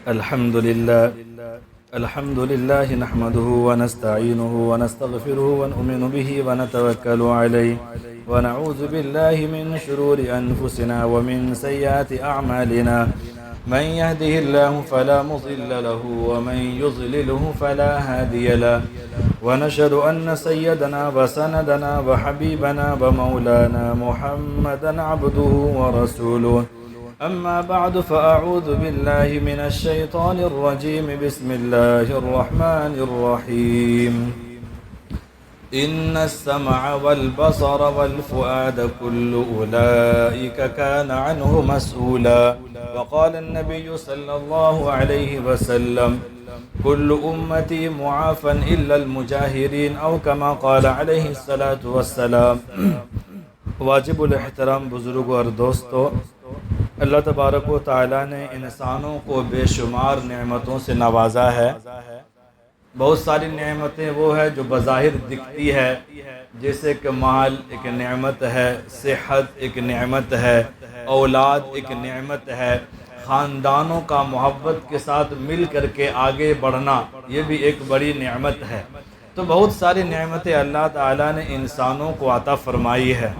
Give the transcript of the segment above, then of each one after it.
الحمد لله نحمده ونستعينه ونستغفره ونؤمن به ونتوكل عليه ونعوذ بالله من شرور أنفسنا ومن سيئات أعمالنا من يهده الله فلا مضل له ومن يضلله فلا هادي له ونشهد أن سيدنا وسندنا وحبيبنا ومولانا محمدا عبده ورسوله أما بعد فأعوذ بالله من الشيطان الرجيم بسم الله الرحمن الرحيم إن السمع والبصر والفؤاد كل أولئك كان عنه مسؤولا وقال النبي صلى الله عليه وسلم كل أمتي معافى إلا المجاهرين أو كما قال عليه الصلاة والسلام واجب الاحترام بزرگوں اور دوستو، اللہ تبارک و تعالیٰ نے انسانوں کو بے شمار نعمتوں سے نوازا ہے۔ بہت ساری نعمتیں وہ ہے جو بظاہر دکھتی ہے، جیسے کہ مال ایک نعمت ہے، صحت ایک نعمت ہے، اولاد ایک نعمت ہے، خاندانوں کا محبت کے ساتھ مل کر کے آگے بڑھنا یہ بھی ایک بڑی نعمت ہے۔ تو بہت ساری نعمتیں اللہ تعالیٰ نے انسانوں کو عطا فرمائی ہے۔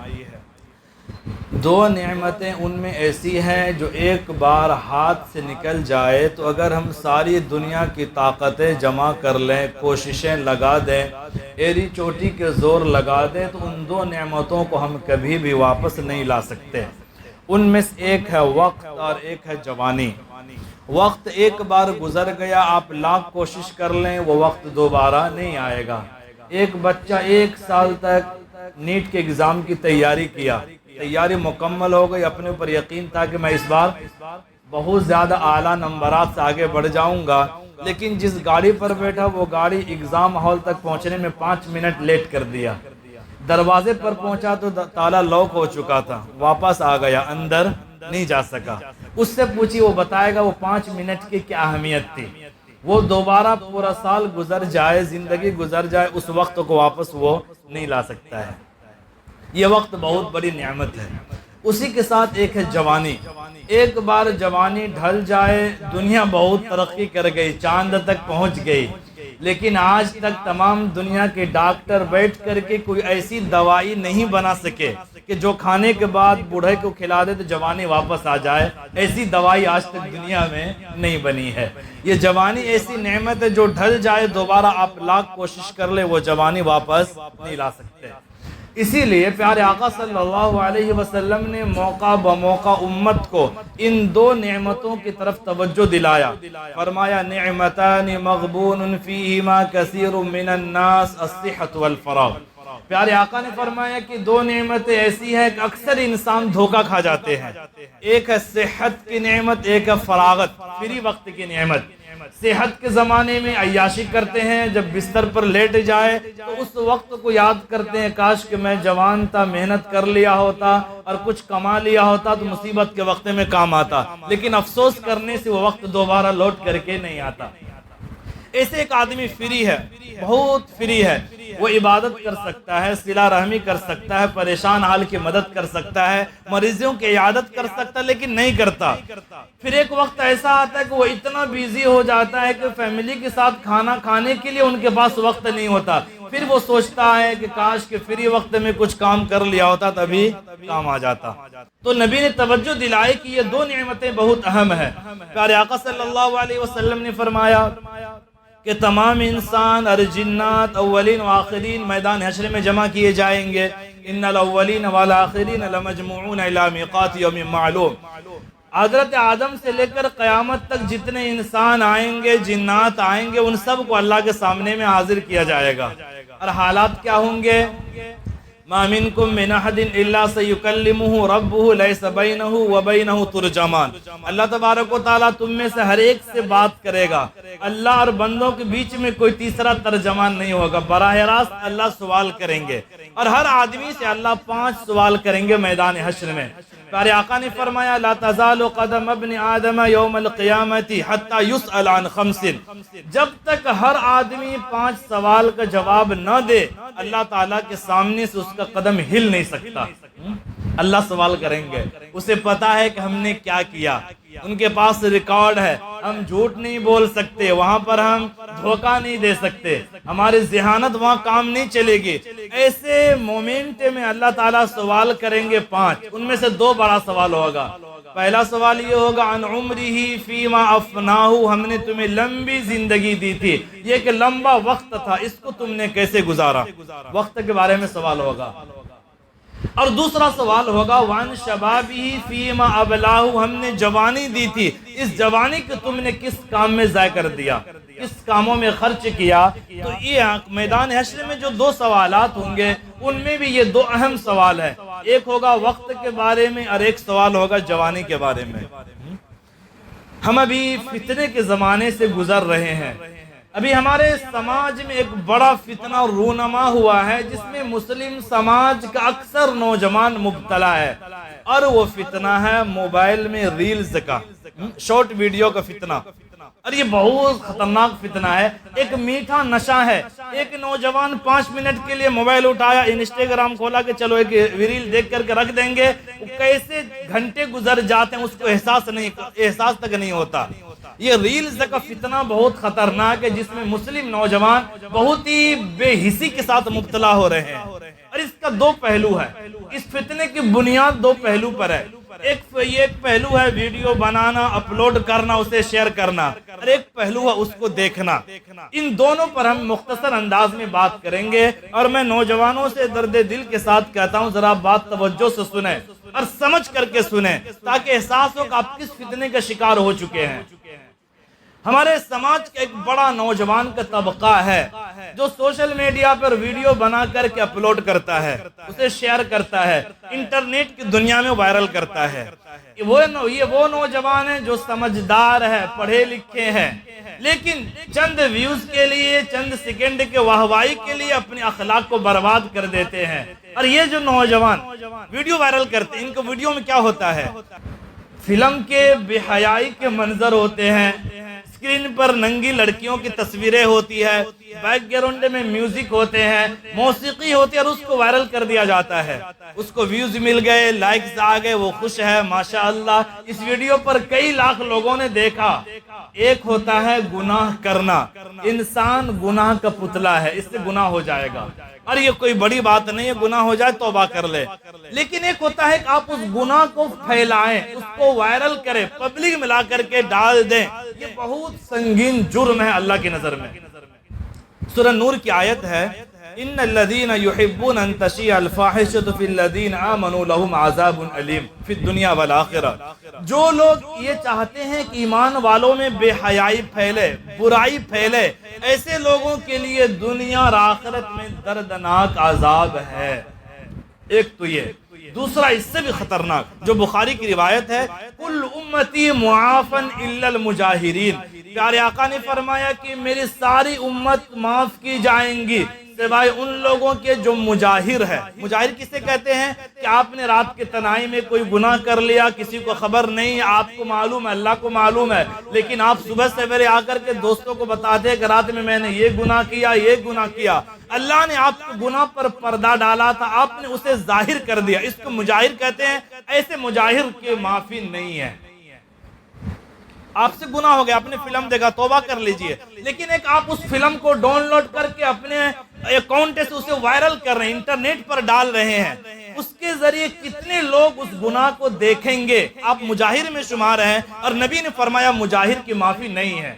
دو نعمتیں ان میں ایسی ہیں جو ایک بار ہاتھ سے نکل جائے تو اگر ہم ساری دنیا کی طاقتیں جمع کر لیں، کوششیں لگا دیں، ایڑی چوٹی کے زور لگا دیں تو ان دو نعمتوں کو ہم کبھی بھی واپس نہیں لا سکتے۔ ان میں سے ایک ہے وقت اور ایک ہے جوانی۔ وقت ایک بار گزر گیا، آپ لاکھ کوشش کر لیں وہ وقت دوبارہ نہیں آئے گا۔ ایک بچہ 1 سال تک نیٹ کے ایگزام کی تیاری کیا، تیاری مکمل ہو گئی، اپنے اوپر یقین تھا کہ میں اس بار بہت زیادہ اعلیٰ نمبرات سے آگے بڑھ جاؤں گا، لیکن جس گاڑی پر بیٹھا وہ گاڑی ایگزام ہال تک پہنچنے میں 5 منٹ لیٹ کر دیا۔ دروازے پر پہنچا تو تالا لاک ہو چکا تھا، واپس آ گیا، اندر نہیں جا سکا۔ اس سے پوچھی، وہ بتائے گا وہ 5 منٹ کی کیا اہمیت تھی۔ وہ دوبارہ پورا سال گزر جائے، زندگی گزر جائے، اس وقت کو واپس وہ نہیں لا سکتا ہے۔ یہ وقت بہت بڑی نعمت ہے۔ اسی کے ساتھ ایک ہے جوانی۔ ایک بار جوانی ڈھل جائے، دنیا بہت ترقی کر گئی، چاند تک پہنچ گئی، لیکن آج تک تمام دنیا کے ڈاکٹر بیٹھ کر کے کوئی ایسی دوائی نہیں بنا سکے کہ جو کھانے کے بعد بوڑھے کو کھلا دے تو جوانی واپس آ جائے۔ ایسی دوائی آج تک دنیا میں نہیں بنی ہے۔ یہ جوانی ایسی نعمت ہے جو ڈھل جائے، دوبارہ آپ لاکھ کوشش کر لیں وہ جوانی واپس نہیں لا سکتے۔ اسی لیے پیارے آقا صلی اللہ علیہ وسلم نے موقع بموقع امت کو ان دو نعمتوں کی طرف توجہ دلایا۔ فرمایا نعمتان مغبون فیہما کثیر من الناس الصحت والفراغ۔ پیارے آقا نے فرمایا کہ دو نعمتیں ایسی ہیں کہ اکثر انسان دھوکہ کھا جاتے ہیں۔ ایک ہے صحت کی نعمت، ایک ہے فراغت، فری وقت کی نعمت۔ صحت کے زمانے میں عیاشی کرتے ہیں، جب بستر پر لیٹ جائے تو اس وقت کو یاد کرتے ہیں، کاش کہ میں جوان تھا، محنت کر لیا ہوتا اور کچھ کما لیا ہوتا تو مصیبت کے وقت میں کام آتا، لیکن افسوس کرنے سے وہ وقت دوبارہ لوٹ کر کے نہیں آتا۔ ایسے ایک آدمی فری ہے، بہت فری ہے، وہ عبادت کر سکتا ہے، صلہ رحمی کر سکتا ہے، پریشان حال کی مدد کر سکتا ہے، مریضوں کی عیادت کر سکتا ہے، لیکن نہیں کرتا۔ پھر ایک وقت ایسا آتا ہے کہ وہ اتنا بیزی ہو جاتا ہے کہ فیملی کے ساتھ کھانا کھانے کے لیے ان کے پاس وقت نہیں ہوتا۔ پھر وہ سوچتا ہے کہ کاش کہ فری وقت میں کچھ کام کر لیا ہوتا تبھی کام آ جاتا۔ تو نبی نے توجہ دلائی کہ یہ دو نعمتیں بہت اہم ہیں۔ پیارے آقا صلی اللہ علیہ وسلم نے فرمایا کہ تمام انسان اور جنات اولین و آخرین میدان حشر میں جمع کیے جائیں گے۔ ان الاولین والآخرین لمجموعون الی میقات یوم معلوم۔ حضرت آدم سے لے کر قیامت تک جتنے انسان آئیں گے، جنات آئیں گے، ان سب کو اللہ کے سامنے میں حاضر کیا جائے گا۔ اور حالات کیا ہوں گے؟ ما منکم من احد الا سیکلمہ ربہ لیس بینہ وبینہ ترجمان۔ اللہ تبارک و تعالیٰ تم میں سے ہر ایک سے بات کرے گا، اللہ اور بندوں کے بیچ میں کوئی تیسرا ترجمان نہیں ہوگا۔ براہ راست اللہ سوال کریں گے اور ہر آدمی سے اللہ 5 سوال کریں گے میدان حشر میں۔ پیارے آقا نے فرمایا لا تزال قدم ابن آدم یوم القیامت حتی یسأل عن 5۔ جب تک ہر آدمی 5 سوال کا جواب نہ دے، اللہ تعالیٰ کے سامنے سے اس کا قدم ہل نہیں سکتا۔ اللہ سوال کریں گے، اسے پتا ہے کہ ہم نے کیا کیا، ان کے پاس ریکارڈ ہے، ہم جھوٹ نہیں بول سکتے، وہاں پر ہم دھوکہ نہیں دے سکتے، ہماری ذہانت وہاں کام نہیں چلے گی۔ ایسے مومنٹ میں اللہ تعالیٰ سوال کریں گے 5، ان میں سے 2 بڑا سوال ہوگا۔ پہلا سوال یہ ہوگا عن عمرہ فیما افناہ، ہم نے تمہیں لمبی زندگی دی تھی، یہ کہ لمبا وقت تھا، اس کو تم نے کیسے گزارا، وقت کے بارے میں سوال ہوگا۔ اور دوسرا سوال ہوگا وعن شبابہ فیما ابلاہ، ہم نے جوانی دی تھی، اس جوانی کو تم نے کس کام میں ضائع کر دیا، کس کاموں میں خرچ کیا۔ تو یہ میدان حشر میں جو 2 سوالات ہوں گے ان میں بھی یہ 2 اہم سوال ہیں، ایک ہوگا وقت کے بارے میں اور ایک سوال ہوگا جوانی کے بارے میں۔ ہم ابھی فتنے کے زمانے سے گزر رہے ہیں، ابھی ہمارے سماج میں ایک بڑا فتنہ رونما ہوا ہے جس میں مسلم سماج کا اکثر نوجوان مبتلا ہے، اور وہ فتنہ ہے موبائل میں ریلز کا، شارٹ ویڈیو کا فتنہ، اور یہ بہت خطرناک فتنہ ہے، ایک میٹھا نشہ ہے۔ ایک نوجوان 5 منٹ کے لیے موبائل اٹھایا، انسٹاگرام کھولا کہ چلو ایک ریل دیکھ کر کے رکھ دیں گے، کیسے گھنٹے گزر جاتے ہیں اس کو احساس تک نہیں ہوتا۔ یہ ریلز کا فتنہ بہت خطرناک ہے جس میں مسلم نوجوان بہت ہی بے حسی کے ساتھ مبتلا ہو رہے ہیں، اور اس کا 2 پہلو ہے، اس فتنے کی بنیاد 2 پہلو پر ہے۔ ایک پہلو ہے ویڈیو بنانا، اپلوڈ کرنا، اسے شیئر کرنا، اور ایک پہلو ہے اس کو دیکھنا۔ ان دونوں پر ہم مختصر انداز میں بات کریں گے، اور میں نوجوانوں سے درد دل کے ساتھ کہتا ہوں ذرا بات توجہ سے سنیں اور سمجھ کر کے سنیں تاکہ احساس ہو کہ آپ کس فتنے کا شکار ہو چکے ہیں۔ ہمارے سماج کا ایک بڑا نوجوان کا طبقہ ہے جو سوشل میڈیا پر ویڈیو بنا کر کے اپلوڈ کرتا ہے، اسے شیئر کرتا ہے، انٹرنیٹ کی دنیا میں وائرل کرتا ہے۔ یہ وہ نوجوان ہیں جو سمجھدار ہے، پڑھے لکھے ہیں، لیکن چند ویوز کے لیے، چند سیکنڈ کے واہوائی کے لیے اپنے اخلاق کو برباد کر دیتے ہیں۔ اور یہ جو نوجوان ویڈیو وائرل کرتے ہیں، ان کو ویڈیو میں کیا ہوتا ہے؟ فلم کے بے حیائی کے منظر ہوتے ہیں، اسکرین پر ننگی لڑکیوں کی تصویریں ہوتی ہے، بیک گراؤنڈ میں میوزک ہوتے ہیں، موسیقی ہوتی ہے، اور اس کو وائرل کر دیا جاتا ہے۔ اس کو ویوز مل گئے، لائکس آ گئے، وہ خوش ہے، ماشاءاللہ۔ اس ویڈیو پر کئی لاکھ لوگوں نے دیکھا۔ ایک ہوتا ہے گناہ کرنا، انسان گناہ کا پتلا ہے، اس سے گناہ ہو جائے گا، اور یہ کوئی بڑی بات نہیں ہے، گناہ ہو جائے توبہ کر لے۔ لیکن ایک ہوتا ہے کہ آپ اس گناہ کو پھیلائیں، اس کو وائرل کریں، پبلک ملا کر کے ڈال دیں، یہ بہت سنگین جرم ہے اللہ کی نظر میں۔ سورہ نور کی آیت ہے ان الذين يحبون ان تشيع الفاحشة في الذين آمنوا لهم عذاب الیم فی الدنیا والآخرہ۔ جو لوگ یہ چاہتے ہیں کہ ایمان والوں میں بے حیائی پھیلے، برائی پھیلے، ایسے لوگوں کے لیے دنیا اور آخرت میں دردناک عذاب ہے۔ ایک تو یہ، دوسرا اس سے بھی خطرناک جو بخاری کی روایت ہے کل امتی معافن الا المجاہرین، پیارے آقا نے فرمایا کہ میری ساری امت معاف کی جائیں گی سوائے ان لوگوں کے جو مجاہر ہے۔ مجاہر کسے کہتے ہیں کہ آپ نے رات کے تنہائی میں کوئی گناہ کر لیا، کسی کو خبر نہیں، آپ کو معلوم ہے، اللہ کو معلوم ہے، لیکن آپ صبح سویرے آ کر کے دوستوں کو بتاتے ہیں کہ رات میں نے یہ گناہ کیا، یہ گناہ کیا۔ اللہ نے آپ کو گناہ پر پردہ ڈالا تھا، آپ نے اسے ظاہر کر دیا، اس کو مجاہر کہتے ہیں۔ ایسے مجاہر کے معافی نہیں ہے۔ آپ سے گناہ ہو گیا، آپ نے فلم دیکھا، توبہ کر لیجئے، لیکن ایک آپ اس فلم کو ڈاؤن لوڈ کر کے اپنے اکاؤنٹ سے اسے وائرل کر رہے ہیں، انٹرنیٹ پر ڈال رہے ہیں، اس کے ذریعے کتنے لوگ اس گناہ کو دیکھیں گے؟ آپ مجاہر میں شمار ہیں، اور نبی نے فرمایا مجاہر کی معافی نہیں ہے،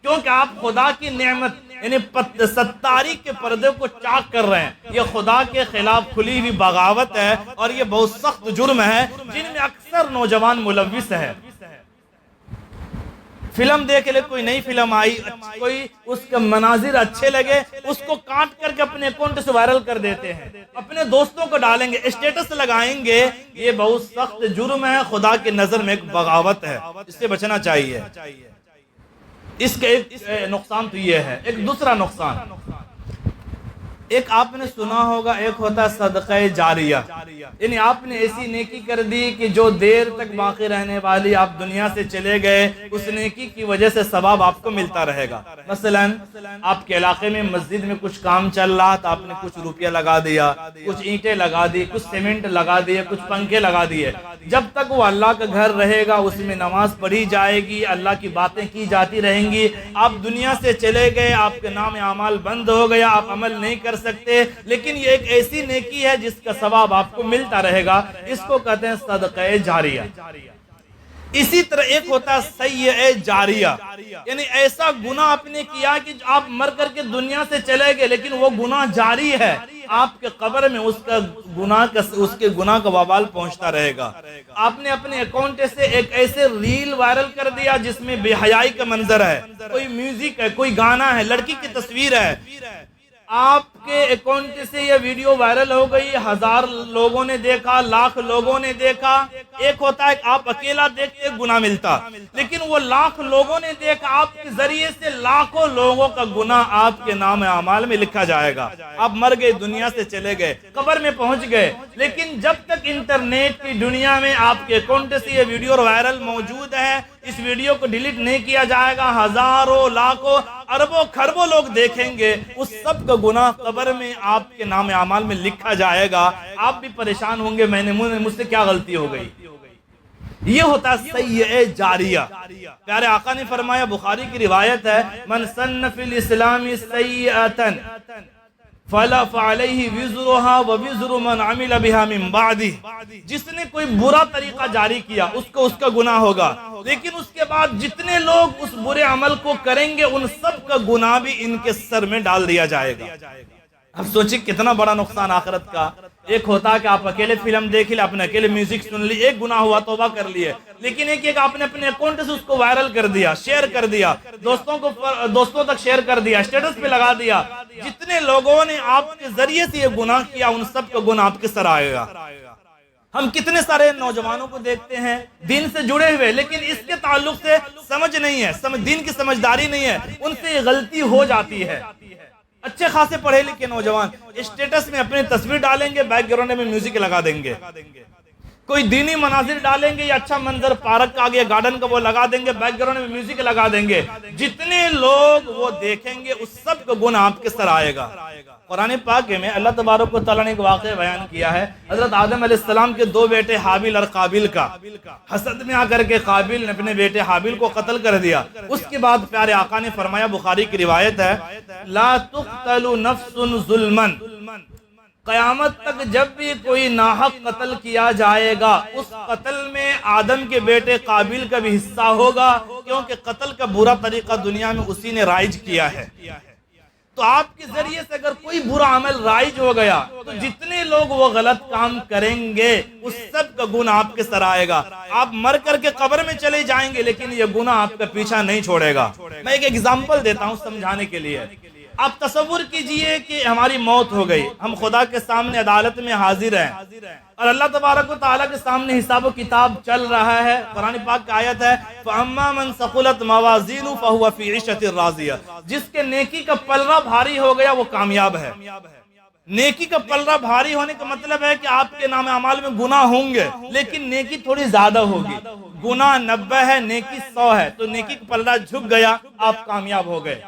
کیونکہ آپ خدا کی نعمت یعنی ستاری کے پردے کو چاک کر رہے ہیں۔ یہ خدا کے خلاف کھلی ہوئی بغاوت ہے، اور یہ بہت سخت جرم ہے جن میں اکثر نوجوان ملوث ہے۔ فلم دیکھ لے، کوئی نئی فلم آئی، کوئی اس کے مناظر اچھے لگے، اس کو کاٹ کر کے اپنے اکاؤنٹ سے وائرل کر دیتے ہیں، اپنے دوستوں کو ڈالیں گے، اسٹیٹس لگائیں گے۔ یہ بہت سخت جرم ہے، خدا کی نظر میں ایک بغاوت ہے، اس سے بچنا چاہیے۔ اس کا ایک نقصان تو یہ ہے۔ ایک دوسرا نقصان، ایک آپ نے سنا ہوگا، ایک ہوتا ہے صدقہ جاریہ، یعنی آپ نے ایسی نیکی کر دی کہ جو دیر تک باقی رہنے والی، آپ دنیا سے چلے گئے اس نیکی کی وجہ سے ثواب آپ کو ملتا رہے گا۔ مثلا آپ کے علاقے میں مسجد میں کچھ کام چل رہا تو آپ نے کچھ روپیہ لگا دیا، کچھ اینٹیں لگا دی، کچھ سیمنٹ لگا دیے، کچھ پنکھے لگا دیے۔ جب تک وہ اللہ کا گھر رہے گا اس میں نماز پڑھی جائے گی، اللہ کی باتیں کی جاتی رہیں گی۔ آپ دنیا سے چلے گئے، آپ کے نام اعمال بند ہو گیا، آپ عمل نہیں کر سکتے، لیکن یہ ایک ایسی نیکی ہے جس کا ثواب آپ کو ملتا رہے گا، اس کو کہتے ہیں صدقہ جاریہ۔ اسی طرح ایک ہوتا ہے سیئہ جاریہ، یعنی ایسا گناہ آپ نے کیا کہ آپ مر کر کے دنیا سے چلے گئے لیکن وہ گناہ جاری ہے، آپ کے قبر میں اس کے گناہ کا وبال پہنچتا رہے گا۔ آپ نے اپنے اکاؤنٹ سے ایک ایسے ریل وائرل کر دیا جس میں بے حیائی کا منظر ہے، کوئی میوزک ہے، کوئی گانا ہے، لڑکی کی تصویر ہے، آپ کے اکاؤنٹ سے یہ ویڈیو وائرل ہو گئی، 1000 لوگوں نے دیکھا، لاکھ لوگوں نے دیکھا۔ ایک ہوتا ہے کہ آپ اکیلا دیکھتے گناہ ملتا، لیکن وہ لاکھ لوگوں نے دیکھا، آپ کے ذریعے سے لاکھوں لوگوں کا گناہ آپ کے نام اعمال میں لکھا جائے گا۔ آپ مر گئے، دنیا سے چلے گئے، قبر میں پہنچ گئے، لیکن جب تک انٹرنیٹ کی دنیا میں آپ کے اکاؤنٹ سے یہ ویڈیو وائرل موجود ہے، اس ویڈیو کو ڈیلیٹ نہیں کیا جائے گا، ہزاروں، لاکھوں، اربوں، کھربوں لوگ دیکھیں گے، اس سب کا گناہ قبر میں آپ کے نام اعمال میں لکھا جائے گا۔ آپ بھی پریشان ہوں گے، مجھ سے کیا غلطی ہو گئی۔ یہ ہوتا ہے سیئہ جاریہ۔ پیارے آقا نے فرمایا، بخاری کی روایت ہے، من سن فی الاسلام سیئۃ فعلیہ وزرها ووزر من عمل بها من بعدہ، جس نے کوئی برا طریقہ جاری کیا اس کا گناہ ہوگا، لیکن اس کے بعد جتنے لوگ اس برے عمل کو کریں گے ان سب کا گناہ بھی ان کے سر میں ڈال دیا جائے گا۔ اب سوچیں کتنا بڑا نقصان آخرت کا۔ ایک ہوتا ہے کہ آپ اکیلے فلم دیکھ لیں، آپ نے اکیلے میوزک سن لی، ایک گناہ ہوا، توبہ کر لیے، لیکن ایک آپ نے اپنے اکاؤنٹ سے اس کو وائرل کر دیا، شیئر کر دیا، دوستوں تک شیئر کر دیا، اسٹیٹس پہ لگا دیا، جتنے لوگوں نے آپ کے ذریعے سے یہ گناہ کیا ان سب کا گناہ آپ کے سر آئے گا۔ ہم کتنے سارے نوجوانوں کو دیکھتے ہیں دین سے جڑے ہوئے، لیکن اس کے تعلق سے سمجھ نہیں ہے، دین کی سمجھداری نہیں ہے، ان سے یہ غلطی ہو جاتی ہے۔ اچھے خاصے پڑھے لکھے نوجوان اسٹیٹس میں اپنی تصویر ڈالیں گے، بیک گراؤنڈ میں میوزک لگا دیں گے، کوئی دینی مناظر ڈالیں گے یا اچھا منظر پارک کا آگے گارڈن کا وہ لگا دیں گے، بیک گراؤنڈ میں میوزک لگا دیں گے، جتنے لوگ وہ دیکھیں گے اس سب کا گناہ آپ کے سر آئے گا۔ قرآن پاک میں اللہ تبارک و تعالیٰ نے ایک واقعہ بیان کیا ہے، حضرت آدم علیہ السلام کے 2 بیٹے حابیل اور قابیل کا، حسد میں آ کر کے قابیل نے اپنے بیٹے حابیل کو قتل کر دیا۔ اس کے بعد پیارے آقا نے فرمایا، بخاری کی روایت ہے، لا تقتل نفس ظلما، قیامت تک جب بھی کوئی ناحق قتل کیا جائے گا اس قتل میں آدم کے بیٹے قابیل کا بھی حصہ ہوگا، کیونکہ قتل کا برا طریقہ دنیا میں اسی نے رائج کیا ہے۔ تو آپ کے ذریعے سے اگر کوئی برا عمل رائج ہو گیا تو جتنے لوگ وہ غلط کام کریں گے اس سب کا گناہ آپ کے سر آئے گا۔ آپ مر کر کے قبر میں چلے جائیں گے لیکن یہ گناہ آپ کا پیچھا نہیں چھوڑے گا۔ میں ایک ایگزامپل دیتا ہوں سمجھانے کے لیے۔ آپ تصور کیجئے کہ ہماری موت ہو گئی، ہم خدا کے سامنے عدالت میں حاضر ہیں اور اللہ تبارک و تعالیٰ کے سامنے حساب و کتاب چل رہا ہے۔ قرآن پاک کی آیت ہے، فَأَمَّا مَنْ ثَقُلَتْ مَوَازِينُهُ فَهُوَ فِي عِيشَةٍ رَاضِيَةٍ، جس کے نیکی کا پلڑا بھاری ہو گیا وہ کامیاب ہے۔ نیکی کا پلڑا بھاری ہونے کا مطلب ہے کہ آپ کے نام اعمال میں گناہ ہوں گے لیکن نیکی تھوڑی زیادہ ہوگی، گناہ 90 ہے نیکی 100 ہے، تو نیکی کا پلڑا جھک گیا، آپ کامیاب ہو گئے۔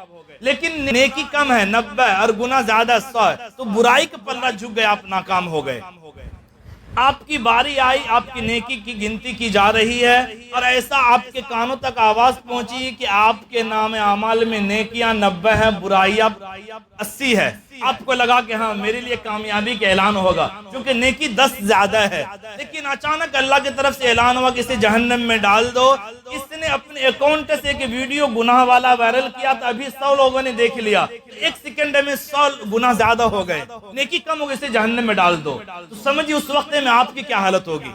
لیکن نیکی کم ہے 90 اور گناہ زیادہ 100 ہے، تو برائی کا پلڑا جھک گیا، آپ ناکام ہو گئے۔ آپ کی باری آئی، آپ کی نیکی کی گنتی کی جا رہی ہے اور ایسا آپ کے کانوں تک آواز پہنچی کہ آپ کے نام اعمال میں نیکیاں 90 ہے، برائیاں 80 ہے۔ آپ کو لگا کہ ہاں میرے لیے کامیابی کا اعلان ہوگا کیونکہ نیکی 10 زیادہ ہے، لیکن اچانک اللہ کی طرف سے اعلان ہوا کہ اسے جہنم میں ڈال دو۔ اس نے اپنے اکاؤنٹ سے ایک ویڈیو گناہ والا وائرل کیا تو ابھی 100 لوگوں نے دیکھ لیا، ایک سیکنڈ میں 100 گناہ زیادہ ہو گئے، نیکی کم ہو گئی، اسے جہنم میں ڈال دو۔ تو سمجھیے اس وقت میں آپ کی کیا حالت ہوگی۔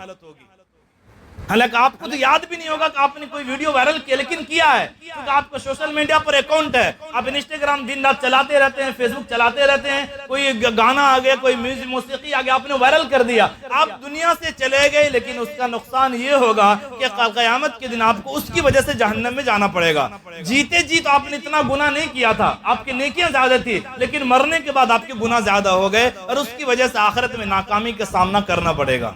حالانکہ آپ کو تو یاد بھی نہیں ہوگا کہ آپ نے کوئی ویڈیو وائرل کیا، لیکن کیا ہے کیونکہ آپ کا سوشل میڈیا پر اکاؤنٹ ہے، آپ انسٹاگرام دن رات چلاتے رہتے ہیں، فیس بک چلاتے رہتے ہیں، کوئی گانا آ گیا، کوئی میوزک موسیقی آ گیا، آپ نے وائرل کر دیا، آپ دنیا سے چلے گئے، لیکن اس کا نقصان یہ ہوگا کہ قیامت کے دن آپ کو اس کی وجہ سے جہنم میں جانا پڑے گا۔ جیتے جی تو آپ نے اتنا گناہ نہیں کیا تھا، آپ کی نیکیاں زیادہ تھی، لیکن مرنے کے بعد آپ کے گناہ زیادہ ہو گئے اور اس کی وجہ سے آخرت میں ناکامی کا سامنا کرنا پڑے گا۔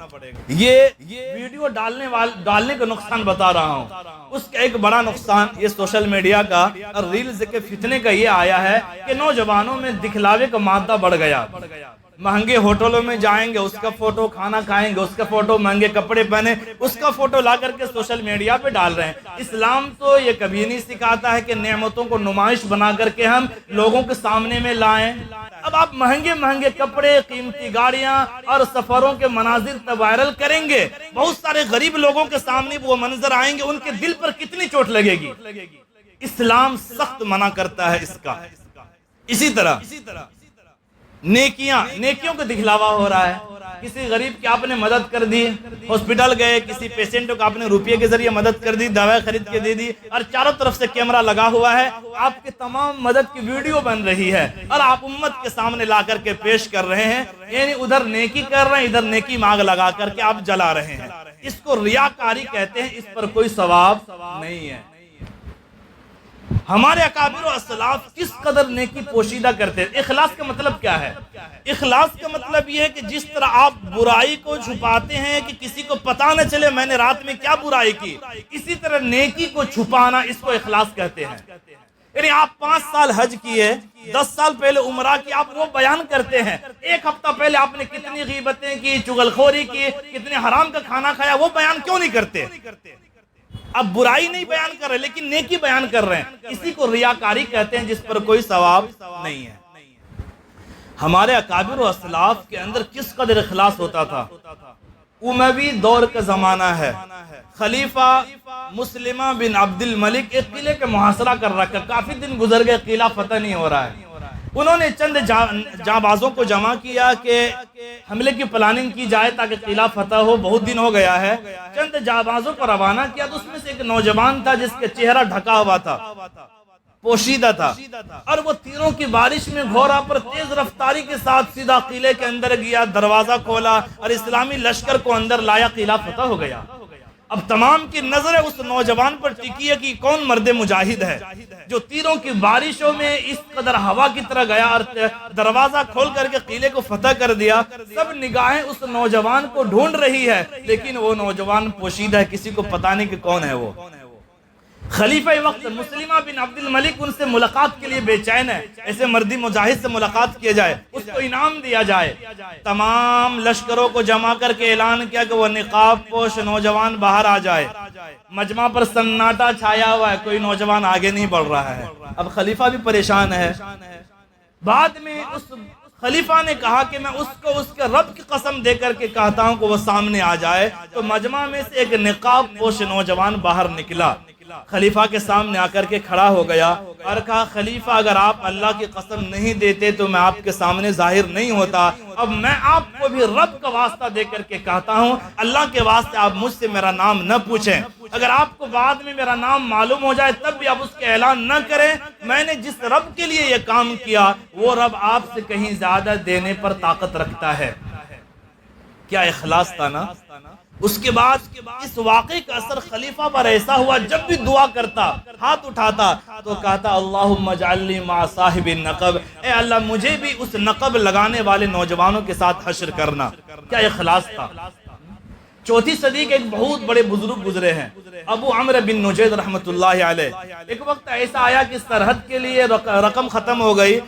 یہ ویڈیو ڈالنے کا نقصان بتا رہا ہوں۔ اس کا ایک بڑا نقصان یہ سوشل میڈیا کا اور ریلز کے فتنے کا یہ آیا ہے کہ نوجوانوں میں دکھلاوے کا مادہ بڑھ گیا۔ مہنگے ہوٹلوں میں جائیں گے، اس کا فوٹو، کھانا کھائیں گے، اس کا فوٹو، مہنگے کپڑے پہنے، اس کا فوٹو لا کر کے سوشل میڈیا پہ ڈال رہے ہیں۔ اسلام تو یہ کبھی نہیں سکھاتا ہے کہ نعمتوں کو نمائش بنا کر کے ہم لوگوں کے سامنے میں لائیں۔ اب آپ مہنگے مہنگے کپڑے، قیمتی گاڑیاں اور سفروں کے مناظر وائرل کریں گے، بہت سارے غریب لوگوں کے سامنے وہ منظر آئیں گے، ان کے دل پر کتنی چوٹ لگے گی۔ اسلام سخت منع کرتا ہے اس کا۔ اسی طرح نیکیوں کا دکھلاوا ہو رہا ہے۔ کسی غریب کی آپ نے مدد کر دی، ہاسپٹل گئے، کسی پیشنٹ کو آپ نے روپیے کے ذریعے مدد کر دی، دوائیں خرید کے دے دی، اور چاروں طرف سے کیمرہ لگا ہوا ہے، آپ کی تمام مدد کی ویڈیو بن رہی ہے اور آپ امت کے سامنے لا کر کے پیش کر رہے ہیں، یعنی ادھر نیکی کر رہے ہیں، ادھر نیکی مانگ لگا کر کے آپ جلا رہے ہیں۔ اس کو ریاکاری کہتے ہیں، اس پر کوئی ثواب نہیں ہے۔ ہمارے اکابر و اسلاف کس قدر نیکی پوشیدہ کرتے ہیں۔ اخلاص کا مطلب کیا ہے؟ اخلاص کا مطلب یہ ہے کہ جس طرح آپ برائی کو چھپاتے ہیں کہ کسی کو پتہ نہ چلے میں نے رات میں کیا برائی کی، اسی طرح نیکی کو چھپانا، اس کو اخلاص کہتے ہیں۔ یعنی آپ 5 سال حج کیے، 10 سال پہلے عمرہ کی، آپ وہ بیان کرتے ہیں، 1 ہفتہ پہلے آپ نے کتنی غیبتیں کی، چغلخوری کی، کتنے حرام کا کھانا کھایا، وہ بیان کیوں نہیں کرتے؟ اب برائی نہیں بیان کر رہے لیکن نیکی بیان کر رہے ہیں، اسی کو ریاکاری کہتے ہیں، جس پر کوئی ثواب نہیں ہے۔ ہمارے اکابر و اسلاف کے اندر کس قدر اخلاص ہوتا تھا۔ اموی دور کا زمانہ ہے، خلیفہ مسلمہ بن عبد الملک ایک قلعے کا محاصرہ کر رکھا، کافی دن گزر گئے، قلعہ فتح نہیں ہو رہا ہے۔ انہوں نے چند جانبازوں کو جمع کیا کہ حملے کی پلاننگ کی جائے تاکہ قلعہ فتح ہو، بہت دن ہو گیا ہے۔ چند جانبازوں کو روانہ کیا تو اس میں سے ایک نوجوان تھا جس کے چہرہ ڈھکا ہوا تھا، پوشیدہ تھا، اور وہ تیروں کی بارش میں گھوڑا پر تیز رفتاری کے ساتھ سیدھا قلعے کے اندر گیا، دروازہ کھولا اور اسلامی لشکر کو اندر لایا، قلعہ فتح ہو گیا۔ اب تمام کی نظریں اس نوجوان پر ٹکی ہے کہ کون مرد مجاہد ہے جو تیروں کی بارشوں میں اس قدر ہوا کی طرح گیا اور دروازہ کھول کر کے قلعے کو فتح کر دیا۔ سب نگاہیں اس نوجوان کو ڈھونڈ رہی ہے، لیکن وہ نوجوان پوشیدہ ہے، کسی کو پتہ نہیں کہ کون ہے وہ۔ خلیفہ وقت مسلمہ بن عبد الملک ان سے ملاقات کے لیے بے چین ہے، ایسے مردی مجاہد سے ملاقات کیا جائے، اس کو انعام دیا جائے۔ تمام لشکروں کو جمع کر کے اعلان کیا کہ وہ نقاب پوش نوجوان باہر آ جائے۔ مجمع پر سناٹا چھایا ہوا ہے، کوئی نوجوان آگے نہیں بڑھ رہا ہے۔ اب خلیفہ بھی پریشان ہے۔ بعد میں اس خلیفہ نے کہا کہ میں اس کو اس کے رب کی قسم دے کر کے کہتا ہوں کہ وہ سامنے آ جائے، تو مجمع میں سے ایک نقاب پوش نوجوان باہر نکلا، خلیفہ کے سامنے آ کر کے کھڑا ہو گیا اور کہا خلیفہ اگر آپ اللہ کی قسم نہیں دیتے تو میں آپ کے سامنے ظاہر نہیں ہوتا، اب میں آپ کو بھی رب کا واسطہ دے کر کے کہتا ہوں اللہ کے واسطے آپ مجھ سے میرا نام نہ پوچھیں، اگر آپ کو بعد میں میرا نام معلوم ہو جائے تب بھی آپ اس کا اعلان نہ کریں، میں نے جس رب کے لیے یہ کام کیا وہ رب آپ سے کہیں زیادہ دینے پر طاقت رکھتا ہے۔ کیا اخلاص تھا نا۔ اس کے بعد اس واقعے کا اثر خلیفہ پر ایسا ہوا، جب بھی دعا کرتا، ہاتھ اٹھاتا تو کہتا اللہم اجعلنی مع صاحب النقب، اے اللہ مجھے بھی اس نقب لگانے والے نوجوانوں کے ساتھ حشر کرنا۔ کیا اخلاص تھا۔ 4 صدی کے ایک بہت بڑے بزرگ گزرے ہیں، ابو عمرو بن نجید رحمت اللہ علیہ۔ ایک وقت ایسا آیا کہ سرحد کے لیے رقم ختم ہو گئی،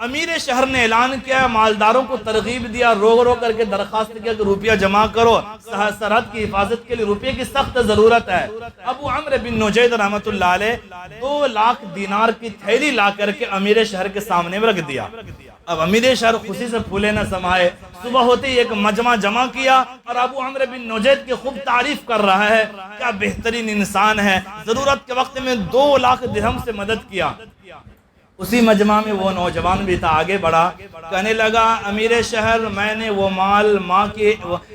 امیر شہر نے اعلان کیا، مالداروں کو ترغیب دیا، رو کر کے درخواست کیا کہ روپیہ جمع کرو، سرحد کی حفاظت کے لیے روپیے کی سخت ضرورت ہے۔ ابو عمرو بن نجید رحمت اللہ علیہ 2 لاکھ دینار کی تھیلی لا کر کے امیر شہر کے سامنے میں رکھ دیا۔ اب امیر شہر خوشی سے پھولے نہ سمائے، صبح ہوتے ہی ایک مجمع جمع کیا اور ابو عمرو بن نجید کی خوب تعریف کر رہا ہے، کیا بہترین انسان ہے، ضرورت کے وقت میں 2 لاکھ درہم سے مدد کیا۔ اسی مجمع میں وہ نوجوان بھی تھا، آگے بڑھا، کہنے لگا امیر شہر میں نے وہ مال ماں کی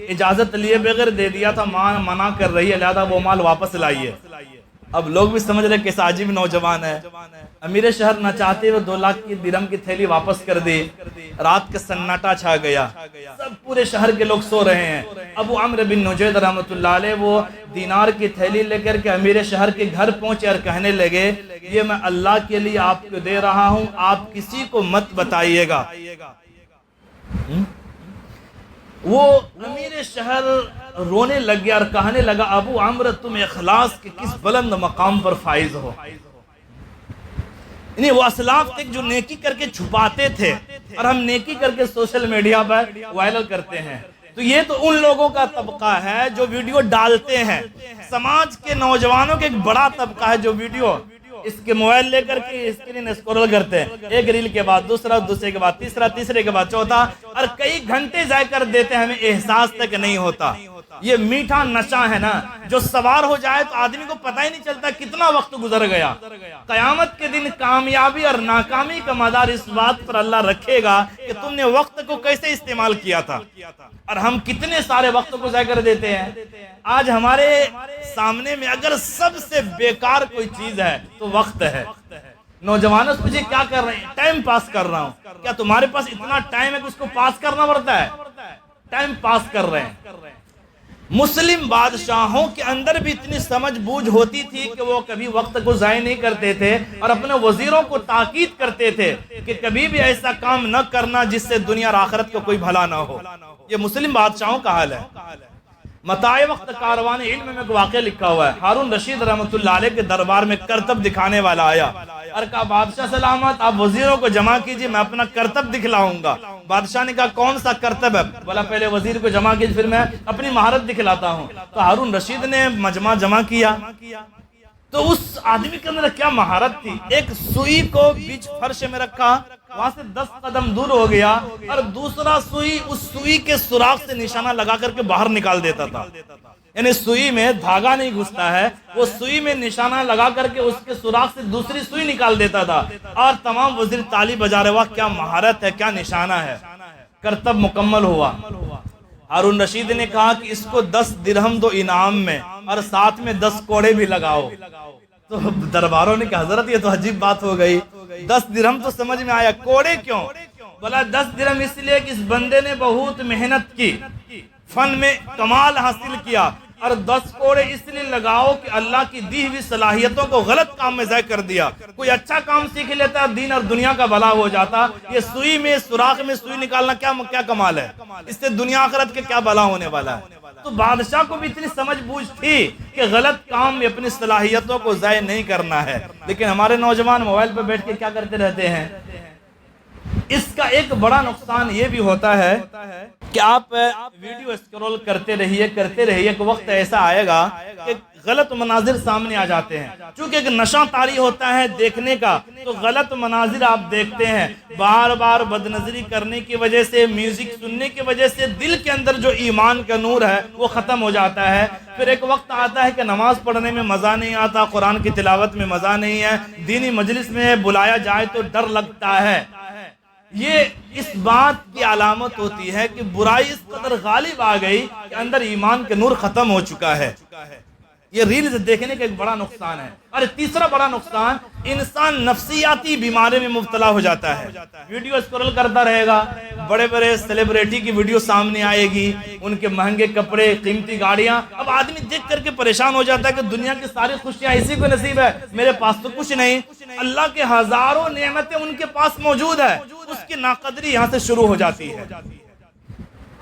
اجازت لیے بغیر دے دیا تھا، ماں منع کر رہی ہے، لہذا وہ مال واپس لائیے۔ اب لوگ بھی سمجھ رہے کیسا عجیب نوجوان ہے۔ امیر شہر نہ چاہتے ہوئے 2 لاکھ کی درہم کی تھیلی واپس کر دی۔ رات کا سناٹا چھا گیا، سب پورے شہر کے لوگ سو رہے ہیں۔ ابو عمرو بن نجید رحمۃ اللہ علیہ وہ دینار کی تھیلی لے کر کے امیر شہر کے گھر پہنچے اور کہنے لگے یہ میں اللہ کے لیے آپ کو دے رہا ہوں، آپ کسی کو مت بتائیے گا۔ وہ امیر شہر رونے لگ گیا اور کہنے لگا ابو عمرو تم اخلاص کے کس بلند مقام پر فائز ہو۔ یعنی وہ اسلاف تک جو نیکی کر کے چھپاتے تھے اور ہم نیکی کر کے سوشل میڈیا پر وائرل کرتے ہیں، تو یہ تو ان لوگوں کا طبقہ ہے جو ویڈیو ڈالتے ہیں۔ سماج کے نوجوانوں کے ایک بڑا طبقہ ہے جو ویڈیو اس کے موبائل لے کر کے اسکرین اسکرول کرتے ہیں، ایک ریل کے بعد دوسرا، دوسرے کے بعد تیسرا، تیسرے کے بعد چوتھا، اور کئی گھنٹے ضائع کر دیتے ہیں، ہمیں احساس تک نہیں ہوتا۔ یہ میٹھا نشہ ہے نا، جو سوار ہو جائے تو آدمی کو پتہ ہی نہیں چلتا کتنا وقت گزر گیا۔ قیامت کے دن کامیابی اور ناکامی کا مدار اس بات پر اللہ رکھے گا کہ تم نے وقت کو کیسے استعمال کیا تھا، اور ہم کتنے سارے وقت کو ضائع کر دیتے ہیں۔ آج ہمارے سامنے میں اگر سب سے بیکار کوئی چیز ہے تو وقت ہے۔ نوجوانوں سے مجھے کیا کر رہے ہیں؟ ٹائم پاس کر رہا ہوں۔ کیا تمہارے پاس اتنا ٹائم ہے کہ اس کو پاس کرنا پڑتا ہے؟ ٹائم پاس کر رہے ہیں۔ مسلم بادشاہوں کے اندر بھی اتنی سمجھ بوجھ ہوتی تھی کہ وہ کبھی وقت کو ضائع نہیں کرتے تھے اور اپنے وزیروں کو تاکید کرتے تھے کہ کبھی بھی ایسا کام نہ کرنا جس سے دنیا اور آخرت کو کوئی بھلا نہ ہو۔ یہ مسلم بادشاہوں کا حال ہے۔ متاع وقت کاروان علم میں ایک واقعہ لکھا ہوا ہے۔ ہارون رشید رحمۃ اللہ علیہ کے دربار میں کرتب دکھانے والا آیا اور کہا بادشاہ سلامت آپ وزیروں کو جمع کیجئے، میں اپنا کرتب دکھلاؤں گا۔ بادشاہ نے کہا کون سا کرتب ہے؟ بولا پہلے وزیر کو جمع کیجئے پھر میں اپنی مہارت دکھلاتا ہوں۔ تو ہارون رشید نے مجمع جمع کیا تو اس آدمی کے اندر کیا مہارت تھی، ایک سوئی کو بیچ فرش میں رکھا، وہاں سے 10 قدم دور ہو گیا اور دوسرا سوئی اس سوئی کے سوراخ سے نشانہ لگا کر کے باہر نکال دیتا تھا۔ یعنی سوئی میں دھاگا نہیں گھستا ہے، وہ سوئی میں نشانہ لگا کر کے اس کے سوراخ سے دوسری سوئی نکال دیتا تھا، اور تمام وزیر تالی بجا رہے، واہ کیا مہارت ہے، کیا نشانہ ہے۔ کرتب مکمل ہوا۔ ہارون رشید نے کہا کہ اس کو 10 درہم دو انعام میں اور ساتھ میں 10 کوڑے بھی لگاؤ۔ تو درباروں نے کہا حضرت یہ تو عجیب بات ہو گئی، 10 درہم تو سمجھ میں آیا، کوڑے کیوں؟ بولا 10 درہم اس لیے کہ اس بندے نے بہت محنت کی، فن میں کمال حاصل کیا، اور 10 کوڑے اس لیے لگاؤ کہ اللہ کی دی ہوئی صلاحیتوں کو غلط کام میں ضائع کر دیا۔ کوئی اچھا کام سیکھ لیتا دین اور دنیا کا بھلا ہو جاتا، یہ سوئی میں سوراخ میں سوئی نکالنا کیا کمال ہے، اس سے دنیا آخرت کے کیا بھلا ہونے والا ہے۔ تو بادشاہ کو بھی اتنی سمجھ بوجھ تھی کہ غلط کام میں اپنی صلاحیتوں کو ضائع نہیں کرنا ہے، لیکن ہمارے نوجوان موبائل پہ بیٹھ کے کیا کرتے رہتے ہیں۔ اس کا ایک بڑا نقصان یہ بھی ہوتا ہے کہ آپ ویڈیو اسکرول کرتے رہیے، ایک وقت ایسا آئے گا کہ غلط مناظر سامنے آ جاتے ہیں، چونکہ ایک نشہ طاری ہوتا ہے دیکھنے کا، تو غلط مناظر آپ دیکھتے ہیں، بار بار بدنظری کرنے کی وجہ سے، میوزک سننے کی وجہ سے دل کے اندر جو ایمان کا نور ہے وہ ختم ہو جاتا ہے۔ پھر ایک وقت آتا ہے کہ نماز پڑھنے میں مزہ نہیں آتا، قرآن کی تلاوت میں مزہ نہیں ہے، دینی مجلس میں بلایا جائے تو ڈر لگتا ہے۔ یہ اس بات کی علامت ہوتی ہے کہ برائی اس قدر غالب آ گئی کہ اندر ایمان کا نور ختم ہو چکا ہے۔ یہ ریلز دیکھنے کا ایک بڑا نقصان ہے۔ اور تیسرا بڑا نقصان، انسان نفسیاتی بیماری میں مبتلا ہو جاتا ہے۔ ویڈیو اسکرول کرتا رہے گا، بڑے بڑے سیلیبریٹی کی ویڈیو سامنے آئے گی، ان کے مہنگے کپڑے، قیمتی گاڑیاں، اب آدمی دیکھ کر کے پریشان ہو جاتا ہے کہ دنیا کی ساری خوشیاں اسی کو نصیب ہے، میرے پاس تو کچھ نہیں۔ اللہ کے ہزاروں نعمتیں ان کے پاس موجود ہے، اس کی ناقدری یہاں سے شروع ہو جاتی ہے۔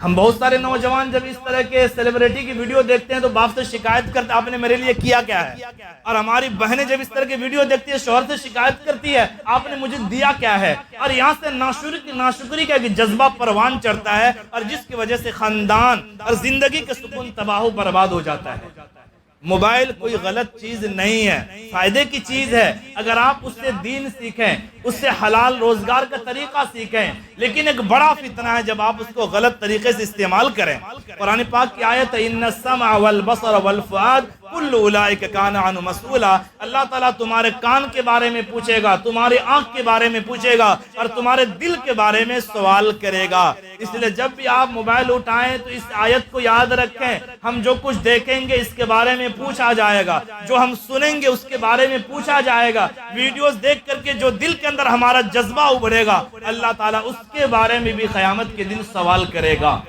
ہم بہت سارے نوجوان جب اس طرح کے سیلیبریٹی کی ویڈیو دیکھتے ہیں تو باپ سے شکایت کرتے آپ نے میرے لیے کیا کیا ہے، اور ہماری بہنیں جب اس طرح کی ویڈیو دیکھتی ہے شوہر سے شکایت کرتی ہے آپ نے مجھے دیا کیا ہے، اور یہاں سے ناشکری کا ایک جذبہ پروان چڑھتا ہے، اور جس کی وجہ سے خاندان اور زندگی کے سکون تباہ و برباد ہو جاتا ہے۔ موبائل کوئی غلط چیز نہیں ہے، فائدے کی چیز ہے، اگر آپ اس سے دین سیکھیں، اس سے حلال روزگار کا طریقہ سیکھیں، لیکن ایک بڑا فتنہ ہے جب آپ اس کو غلط طریقے سے استعمال کریں۔ قرآن پاک کی آیت ہے ان السمع والبصر والفؤاد کل اولئک کان عنہ مسئولا، اللہ تعالیٰ تمہارے کان کے بارے میں پوچھے گا، تمہاری آنکھ کے بارے میں پوچھے گا، اور تمہارے دل کے بارے میں سوال کرے گا۔ اس لیے جب بھی آپ موبائل اٹھائیں تو اس آیت کو یاد رکھیں، ہم جو کچھ دیکھیں گے اس کے بارے میں پوچھا جائے گا، جو ہم سنیں گے اس کے بارے میں پوچھا جائے گا، ویڈیوز دیکھ کر کے جو دل کے اندر ہمارا جذبہ ابھرے گا اللہ تعالیٰ اس کے بارے میں بھی قیامت کے دن سوال کرے گا۔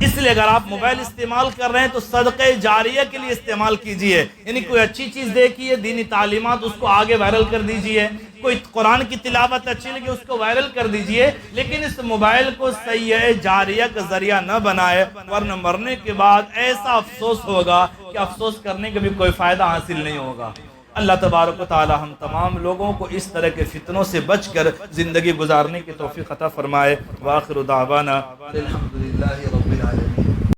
اس لیے اگر آپ موبائل استعمال کر رہے ہیں تو صدقہ جاریہ کے لیے استعمال کیجئے، یعنی کوئی اچھی چیز دیکھیے، دینی تعلیمات، اس کو آگے وائرل کر دیجئے، کوئی قرآن کی تلاوت اچھی لگے اس کو وائرل کر دیجئے، لیکن اس موبائل کو سیئہ جاریہ کا ذریعہ نہ بنائے، ورنہ مرنے کے بعد ایسا افسوس ہوگا کہ افسوس کرنے کا بھی کوئی فائدہ حاصل نہیں ہوگا۔ اللہ تبارک و تعالی ہم تمام لوگوں کو اس طرح کے فتنوں سے بچ کر زندگی گزارنے کی توفیق عطا فرمائے۔ وآخر دعوانا الحمدللہ رب العالمین۔